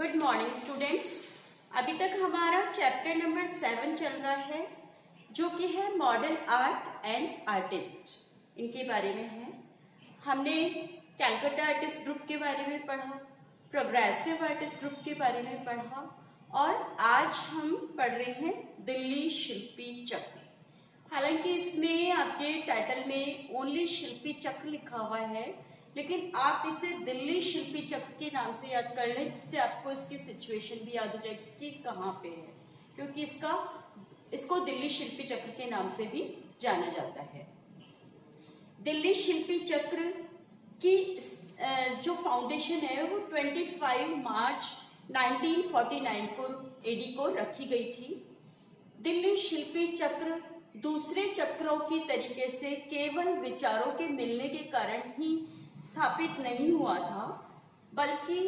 Good morning students. अभी तक हमारा चैप्टर नंबर 7 चल रहा है जो कि है मॉडर्न आर्ट एंड आर्टिस्ट। इनके बारे में है। हमने कैलकाटा आर्टिस्ट ग्रुप के बारे में पढ़ा, प्रोग्रेसिव आर्टिस्ट ग्रुप के बारे में पढ़ा और आज हम पढ़ रहे हैं दिल्ली शिल्पी चक्र। हालांकि इसमें आपके टाइटल में ओनली शिल्पी चक्र लिखा हुआ है, लेकिन आप इसे दिल्ली शिल्पी चक्र के नाम से याद कर लें, जिससे आपको इसकी सिचुएशन भी याद हो जाएगी कि कहाँ पे है, क्योंकि इसको दिल्ली शिल्पी चक्र के नाम से भी जाना जाता है। दिल्ली शिल्पी चक्र की जो फाउंडेशन है वो 25 मार्च 1949 को एडी को रखी गई थी। दिल्ली शिल्पी चक्र दूसरे चक्रों की तरीके से केवल विचारों के मिलने के कारण ही स्थापित नहीं हुआ था, बल्कि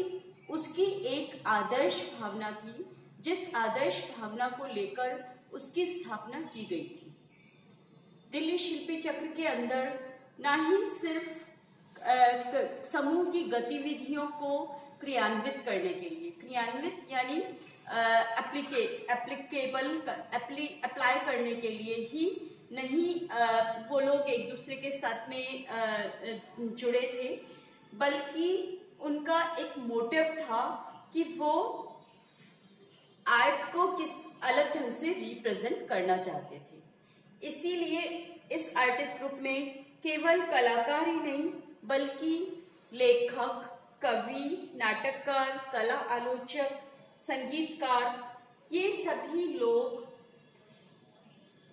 उसकी एक आदर्श भावना थी, जिस आदर्श भावना को लेकर उसकी स्थापना की गई थी। दिल्ली शिल्पी चक्र के अंदर ना ही सिर्फ समूह की गतिविधियों को क्रियान्वित करने के लिए, क्रियान्वित यानी अप्लाई करने के लिए ही नहीं वो लोग एक दूसरे के साथ में जुड़े थे, बल्कि उनका एक मोटिव था कि वो आर्ट को किस अलग ढंग से रिप्रेजेंट करना चाहते थे। इसीलिए इस आर्टिस्ट ग्रुप में केवल कलाकार ही नहीं, बल्कि लेखक, कवि, नाटककार, कला आलोचक, संगीतकार, ये सभी लोग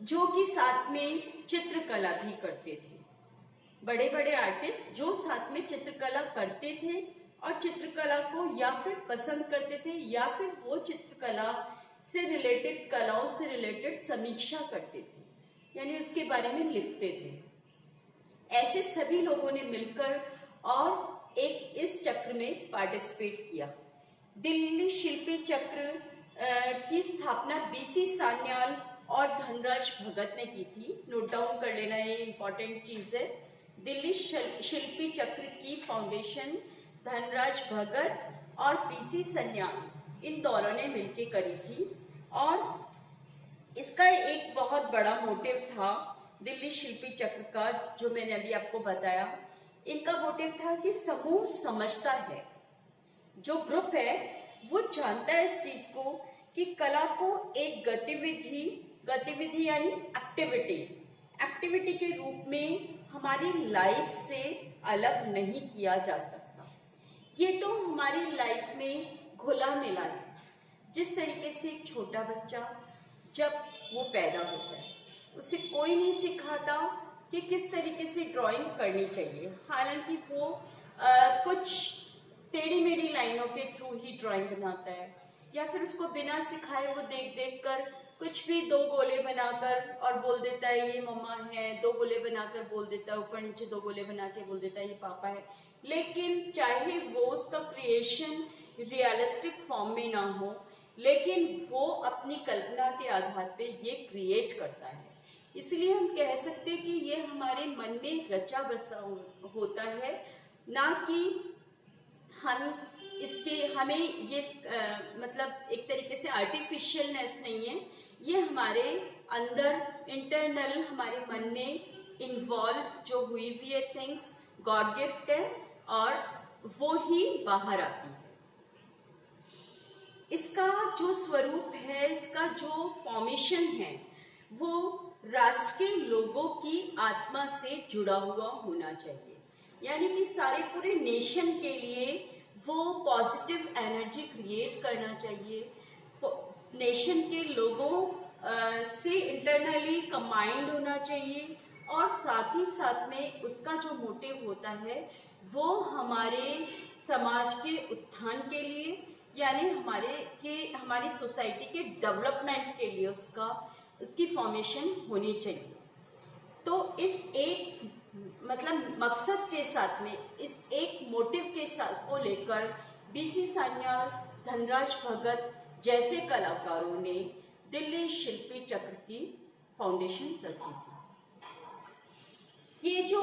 जो कि साथ में चित्रकला भी करते थे। बड़े बड़े आर्टिस्ट जो साथ में चित्रकला करते थे और चित्रकला को या फिर पसंद करते थे या फिर वो चित्रकला से रिलेटेड, कलाओं से रिलेटेड समीक्षा करते थे, यानी उसके बारे में लिखते थे। ऐसे सभी लोगों ने मिलकर और एक इस चक्र में पार्टिसिपेट किया। दिल्ली शिल्पी चक्र की स्थापना बीसी सान्याल और धनराज भगत ने की थी। नोट डाउन कर लेना, ये इंपॉर्टेंट चीज है। दिल्ली शिल्पी चक्र की फाउंडेशन धनराज भगत और बीसी सान्याल इन दोनों ने मिलकर करी थी और इसका एक बहुत बड़ा मोटिव था दिल्ली शिल्पी चक्र का, जो मैंने अभी आपको बताया। इनका मोटिव था कि समूह समझता है, जो ग्रुप है वो जानता है इस चीज को कि कला को एक गतिविधि यानी एक्टिविटी के रूप में हमारी लाइफ से अलग नहीं किया जा सकता। ये तो हमारी लाइफ में घुला मिला है। जिस तरीके से एक छोटा बच्चा जब वो पैदा होता है, उसे कोई नहीं सिखाता कि किस तरीके से ड्राइंग करनी चाहिए। हालांकि वो कुछ टेढ़ी मेढ़ी लाइनों के थ्रू ही ड्राइंग बनाता है, या फिर उसको बिना सिखाए वो देख देख कर कुछ भी दो गोले बनाकर और बोल देता है ये मम्मा है, दो गोले बनाकर बोल देता है, ऊपर नीचे दो गोले बना के बोल देता है ये पापा है। लेकिन चाहे वो उसका क्रिएशन रियलिस्टिक फॉर्म में ना हो, लेकिन वो अपनी कल्पना के आधार पे ये क्रिएट करता है। इसलिए हम कह सकते हैं कि ये हमारे मन में रचा बसा होता है, ना कि हमें ये मतलब एक तरीके से आर्टिफिशियलनेस नहीं है। ये हमारे अंदर इंटरनल हमारे मन में इन्वॉल्व जो हुई हुई है थिंग्स, गॉड गिफ्ट है और वो ही बाहर आती है। इसका जो स्वरूप है, इसका जो फॉर्मेशन है, वो राष्ट्र के लोगों की आत्मा से जुड़ा हुआ होना चाहिए। यानी कि सारे पूरे नेशन के लिए वो पॉजिटिव एनर्जी क्रिएट करना चाहिए। नेशन के लोगों से इंटरनली कंबाइंड होना चाहिए और साथ ही साथ में उसका जो मोटिव होता है वो हमारे समाज के उत्थान के लिए, यानी हमारी सोसाइटी के डेवलपमेंट के लिए उसकी फॉर्मेशन होनी चाहिए। तो इस एक मतलब मकसद के साथ में, इस एक मोटिव के साथ को लेकर बीसी सान्याल, धनराज भगत जैसे कलाकारों ने दिल्ली शिल्पी चक्र की फाउंडेशन रखी थी। ये जो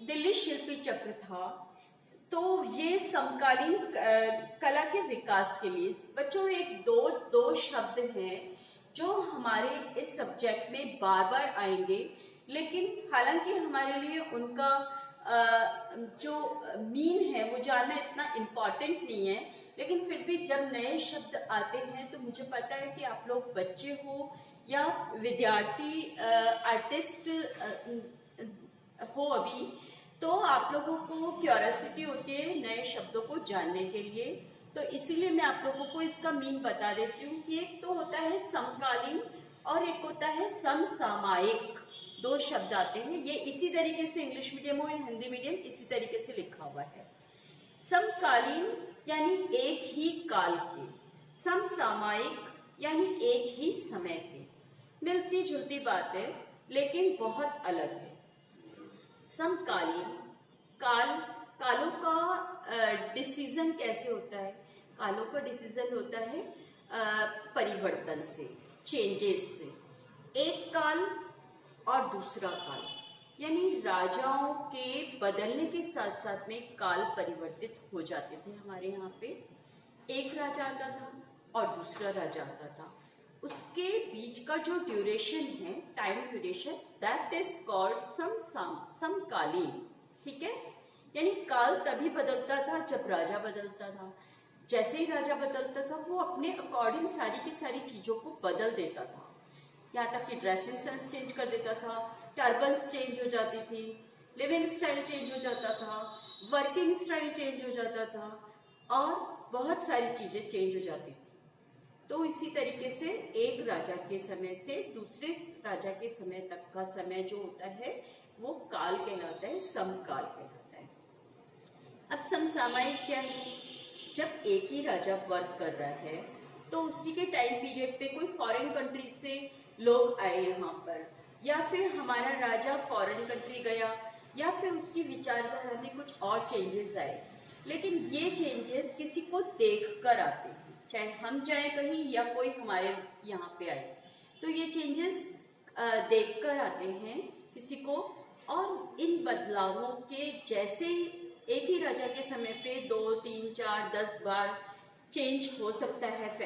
दिल्ली शिल्पी चक्र था तो ये समकालीन कला के विकास के लिए बच्चों एक दो शब्द हैं जो हमारे इस सब्जेक्ट में बार बार आएंगे, लेकिन हालांकि हमारे लिए उनका जो मीन है वो जानना इतना इम्पोर्टेंट नहीं है, लेकिन फिर भी जब नए शब्द आते हैं तो मुझे पता है कि आप लोग बच्चे हो या विद्यार्थी आर्टिस्ट हो अभी, तो आप लोगों को क्यूरियोसिटी होती है नए शब्दों को जानने के लिए। तो इसीलिए मैं आप लोगों को इसका मीन बता देती हूँ कि एक तो होता है समकालीन और एक होता है समसामयिक। दो शब्द आते हैं, ये इसी तरीके से इंग्लिश मीडियम हो या हिंदी मीडियम इसी तरीके से लिखा हुआ है। समकालीन यानी एक ही काल के, समसामयिक यानी एक ही समय के। मिलती जुलती बात है लेकिन बहुत अलग है। समकालीन कालों का डिसीजन कैसे होता है? कालों का डिसीजन होता है परिवर्तन से, चेंजेस से। एक काल और दूसरा काल, यानी राजाओं के बदलने के साथ साथ में काल परिवर्तित हो जाते थे हमारे यहाँ पे। एक राजा आता था और दूसरा राजा आता था, उसके बीच का जो ड्यूरेशन है, time duration, that is called समकालीन। ठीक है, यानी काल तभी बदलता था जब राजा बदलता था। जैसे ही राजा बदलता था वो अपने अकॉर्डिंग सारी की सारी चीजों को बदल देता था, यहाँ तक कि ड्रेसिंग सेंस चेंज कर देता था, टर्बन्स चेंज हो जाती थी, लिविंग स्टाइल चेंज हो जाता था, वर्किंग स्टाइल चेंज हो जाता था और बहुत सारी चीजें चेंज हो जाती थी। तो इसी तरीके से एक राजा के समय से दूसरे राजा के समय तक का समय जो होता है वो काल कहलाता है, समकाल कहलाता है। अब समसामयिक क्या है? जब एक ही राजा वर्क कर रहा है तो उसी के टाइम पीरियड पे कोई फॉरेन कंट्री से लोग आए यहाँ पर, या फिर हमारा राजा फॉरेन कंट्री गया, या फिर उसकी विचारधारा में कुछ और चेंजेस आए। लेकिन ये चेंजेस किसी को देख कर आते हैं, चाहे हम जाए कहीं या कोई हमारे यहाँ पे आए, तो ये चेंजेस देख कर आते हैं किसी को। और इन बदलावों के जैसे एक ही राजा के समय पे 2, 3, 4, 10 बार चेंज हो सकता है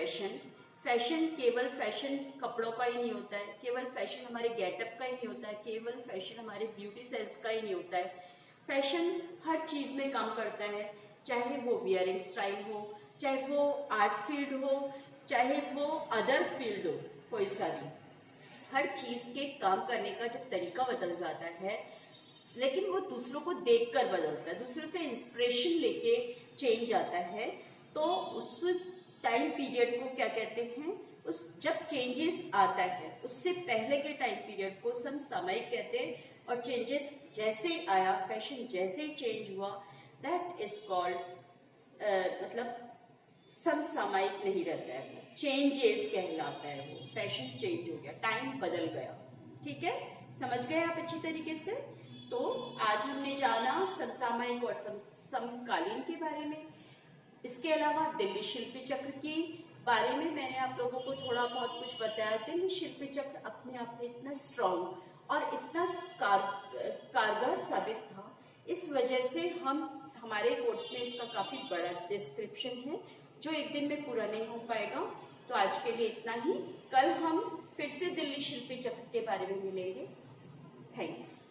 फैशन केवल फैशन कपड़ों का ही नहीं होता है, केवल फैशन हमारे गेटअप का ही नहीं होता है, केवल फैशन हमारे ब्यूटी सेंस का ही नहीं होता है। फैशन हर चीज में काम करता है, चाहे वो वियरिंग स्टाइल हो, चाहे वो आर्ट फील्ड हो, चाहे वो अदर फील्ड हो, कोई सा भी। हर चीज के काम करने का जब तरीका बदल जाता है, लेकिन वो दूसरों को देखकर बदलता है, दूसरों से इंस्पिरेशन लेके चेंज आता है, तो उस टाइम पीरियड को क्या कहते हैं? उस जब चेंजेस आता है उससे पहले के टाइम पीरियड को समसामयिक कहते हैं। और चेंजेस जैसे आया, फैशन जैसे चेंज हुआ, दैट इज कॉल्ड मतलब समसामयिक नहीं रहता है, वो चेंजेस कहलाता है। वो फैशन चेंज हो गया, टाइम बदल गया। ठीक है, समझ गए आप अच्छी तरीके से? तो आज हमने जाना समसामयिक और समकालीन के बारे में। इसके अलावा दिल्ली शिल्पी चक्र के बारे में मैंने आप लोगों को थोड़ा बहुत कुछ बताया। दिल्ली शिल्पी चक्र अपने आप में इतना स्ट्रॉन्ग और इतना कारगर साबित था, इस वजह से हमारे कोर्स में इसका काफी बड़ा डिस्क्रिप्शन है जो एक दिन में पूरा नहीं हो पाएगा। तो आज के लिए इतना ही, कल हम फिर से दिल्ली शिल्पी चक्र के बारे में मिलेंगे। थैंक्स।